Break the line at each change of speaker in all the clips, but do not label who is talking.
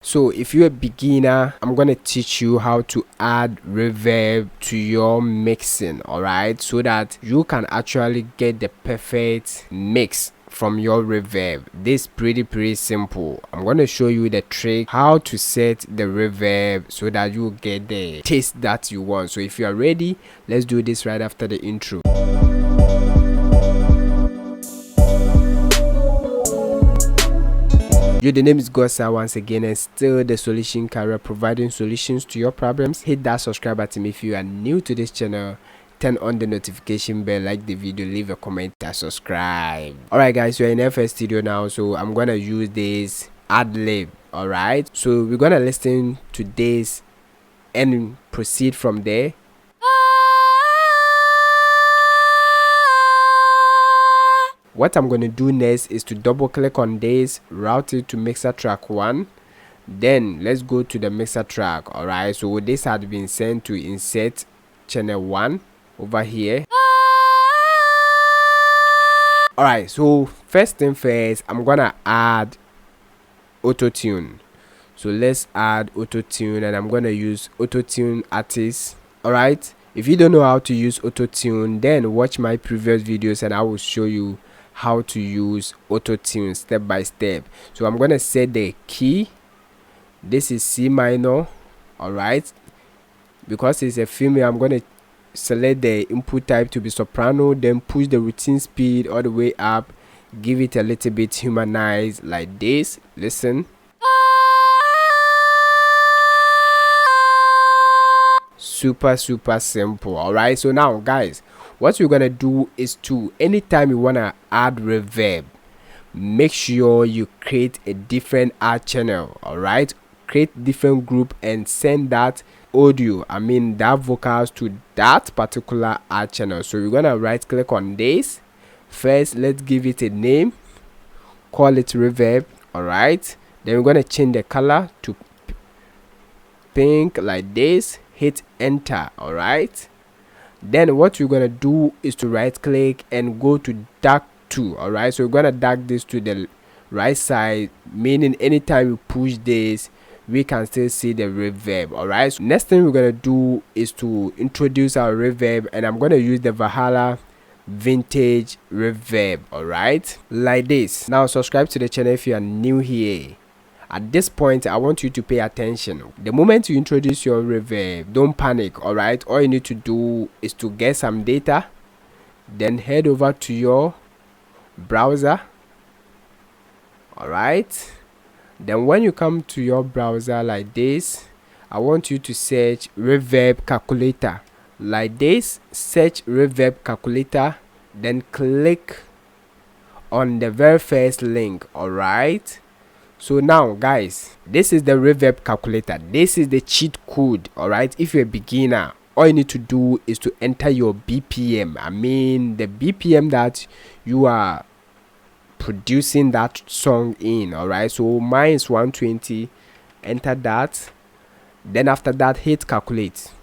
So if you're a beginner, I'm gonna teach you how to add reverb to your mixing, alright, so that you can actually get the perfect mix from your reverb. This is pretty simple. I'm gonna show you the trick how to set the reverb so that you get the taste that you want. So if you are ready, let's do this right after the intro. Yo, the name is Gosa once again, and still the solution career, providing solutions to your problems. Hit that subscribe button if you are new to this channel. Turn on the notification bell, like the video, leave a comment, and subscribe. Alright guys, we're in FL Studio now, so I'm gonna use this ad lib. Alright, so we're gonna listen to this and proceed from there. What I'm going to do next is to double click on this, route it to mixer track 1. Then let's go to the mixer track. Alright, so this had been sent to insert channel 1 over here. Alright, so first thing first, I'm gonna add Autotune. So let's add Autotune, and I'm gonna use Autotune artist. Alright, if you don't know how to use Autotune, then watch my previous videos and I will show you how to use Autotune step by step. So I'm gonna set the key. This is C minor. Alright, because it's a female, I'm gonna select the input type to be soprano, then push the routine speed all the way up, give it a little bit humanized like this. Listen. Super simple. Alright, so now guys, what we're gonna do is to, anytime you wanna add reverb, make sure you create a different ad channel. Alright, create different group and send that audio, that vocals, to that particular ad channel. So we're gonna right click on this first. Let's give it a name, call it reverb. Alright, then we're gonna change the color to pink like this, hit enter. Alright, then what we're gonna do is to right click and go to dark 2. Alright, so we're gonna dark this to the right side, meaning anytime we push this, we can still see the reverb. Alright, so next thing we're gonna do is to introduce our reverb, and I'm gonna use the Valhalla vintage reverb. Alright, like this. Now subscribe to the channel if you are new here. At this point, I want you to pay attention. The moment you introduce your reverb, don't panic. Alright, all you need to do is to get some data, then head over to your browser. Alright, then when you come to your browser like this, I want you to search Reverb Calculator like this. Search Reverb Calculator, then click on the very first link. Alright, so now guys, this is the Reverb Calculator. This is the cheat code. Alright, if you're a beginner, all you need to do is to enter your BPM, the BPM that you are producing that song in. Alright, so mine is 120. Enter that, then after that hit calculate.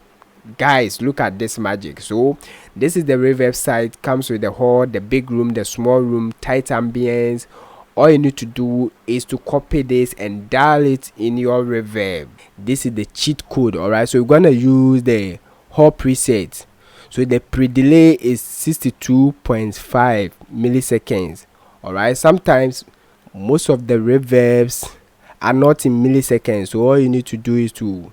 Guys, look at this magic. So this is the reverb site. Comes with the hall, the big room, the small room, tight ambience. All you need to do is to copy this and dial it in your reverb. This is the cheat code. Alright, so we're gonna use the hall preset. So the pre-delay is 62.5 milliseconds. Alright, sometimes most of the reverbs are not in milliseconds, so all you need to do is to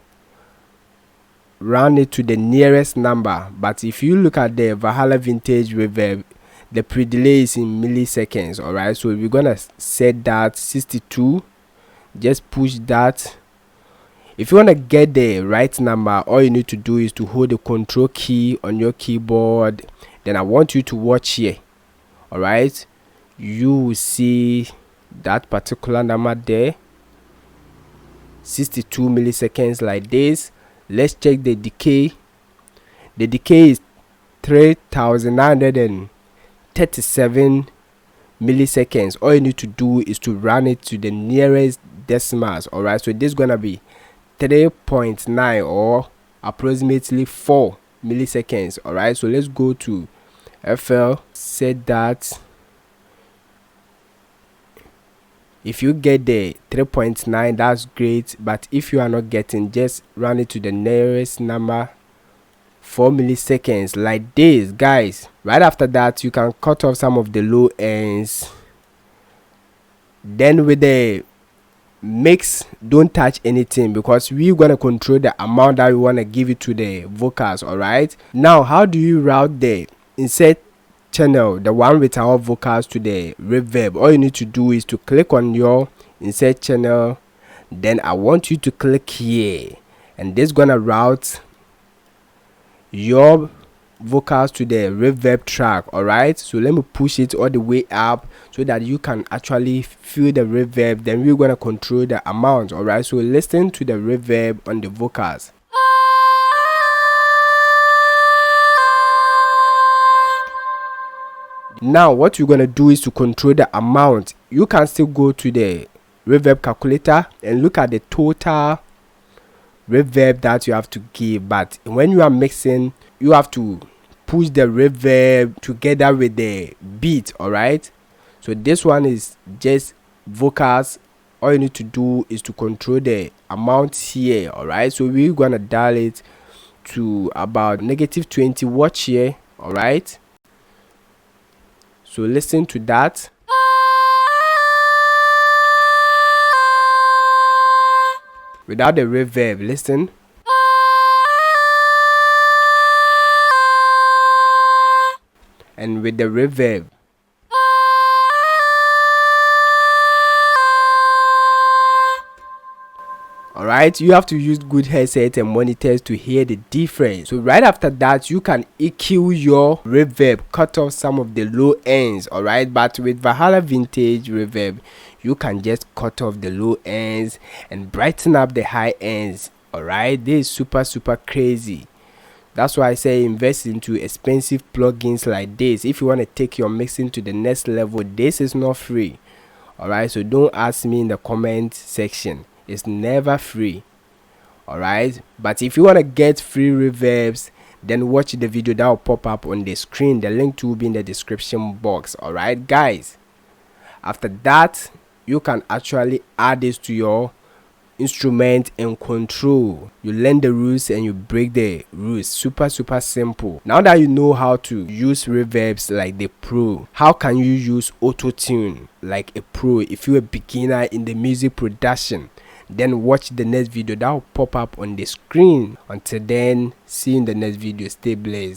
round it to the nearest number. But if you look at the Valhalla vintage reverb, the pre-delay is in milliseconds. Alright, so we're gonna set that 62. Just push that. If you want to get the right number, all you need to do is to hold the control key on your keyboard. Then I want you to watch here. Alright, you will see that particular number there, 62 milliseconds like this. Let's check the decay. The decay is 3937 milliseconds. All you need to do is to run it to the nearest decimals. Alright, so this is gonna be 3.9 or approximately 4 milliseconds. Alright, so let's go to FL, set that If you get the 3.9, that's great, but if you are not getting, just run it to the nearest number, 4 milliseconds, like this, guys. Right after that, you can cut off some of the low ends. Then with the mix, don't touch anything, because we're gonna control the amount that we want to give it to the vocals. All right, now how do you route the insert channel, the one with our vocals, to the reverb? All you need to do is to click on your insert channel, then I want you to click here, and this gonna route your vocals to the reverb track. All right, so let me push it all the way up so that you can actually feel the reverb. Then we're gonna control the amount. All right, so listen to the reverb on the vocals. Now what you're gonna do is to control the amount. You can still go to the Reverb Calculator and look at the total reverb that you have to give, but when you are mixing, you have to push the reverb together with the beat. All right, so this one is just vocals. All you need to do is to control the amount here. All right, so we're gonna dial it to about -20. Watch here. All right, so listen to that. Without the reverb, listen. And with the reverb. Alright, you have to use good headsets and monitors to hear the difference. So right after that, you can EQ your reverb, cut off some of the low ends. Alright, but with Valhalla Vintage Reverb, you can just cut off the low ends and brighten up the high ends. Alright, this is super crazy. That's why I say invest into expensive plugins like this. If you want to take your mixing to the next level, this is not free. Alright, so don't ask me in the comment section. It's never free. Alright, but if you want to get free reverbs, then watch the video that will pop up on the screen. The link to will be in the description box. Alright guys, after that, you can actually add this to your instrument and control. You learn the rules and you break the rules. Super simple. Now that you know how to use reverbs like the pro, how can you use Autotune like a pro if you're a beginner in the music production? Then watch the next video that will pop up on the screen. Until then, see you in the next video. Stay blessed.